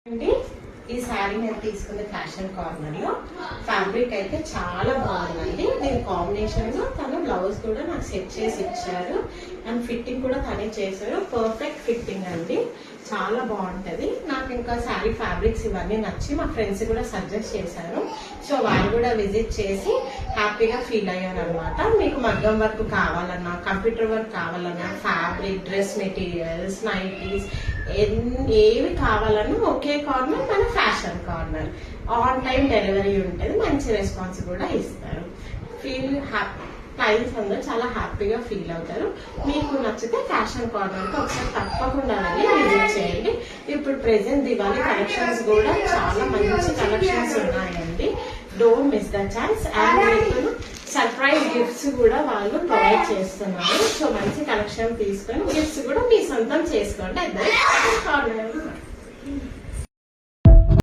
అండి ఈ శారీ నేను తీసుకున్న ఫ్యాషన్ కార్నర్ లో ఫ్యాబ్రిక్ అయితే చాలా బాగుందండి. దీని కాంబినేషన్ లో తను బ్లౌజ్ కూడా నాకు సెట్ చేసి ఇచ్చారు అండ్ ఫిట్టింగ్ కూడా తనే చేశారు. పర్ఫెక్ట్ ఫిట్టింగ్ అండి, చాలా బాగుంటది. నాకు ఇంకా శారీ ఫ్యాబ్రిక్స్ ఇవన్నీ నచ్చి మా ఫ్రెండ్స్ కూడా సజెస్ట్ చేశారు. సో వాళ్ళు కూడా విజిట్ చేసి హ్యాపీగా ఫీల్ అయ్యారు అనమాట. మీకు మగ్గం వర్క్ కావాలన్నా, కంప్యూటర్ వర్క్ కావాలన్నా, ఫ్యాబ్రిక్, డ్రెస్ మెటీరియల్స్, నైటీస్ ఏవి కావాలన్నా ఒకే కార్నర్ మన fashion corner. On time delivery ఉంటుంది, మంచి రెస్పాన్స్ కూడా ఇస్తారు. ఫీల్ హ్యాపీ, క్లయింట్స్ అందరూ చాలా హ్యాపీగా ఫీల్ అవుతారు. మీకు నచ్చితే ఫ్యాషన్ కార్నర్ కి ఒకసారి తప్పకుండా విజిట్ చేయండి. ఇప్పుడు ప్రెసెంట్ దివాళీ కలెక్షన్స్ కూడా చాలా మంచి కలెక్షన్స్ ఉన్నాయండి. Don't miss the chance. And surprise gifts కూడా వాళ్ళు ప్రొవైడ్ చేస్తున్నారు. సో మంచి కలెక్షన్ తీసుకొని గిఫ్ట్స్ కూడా మీ సొంతం చేసుకోండి.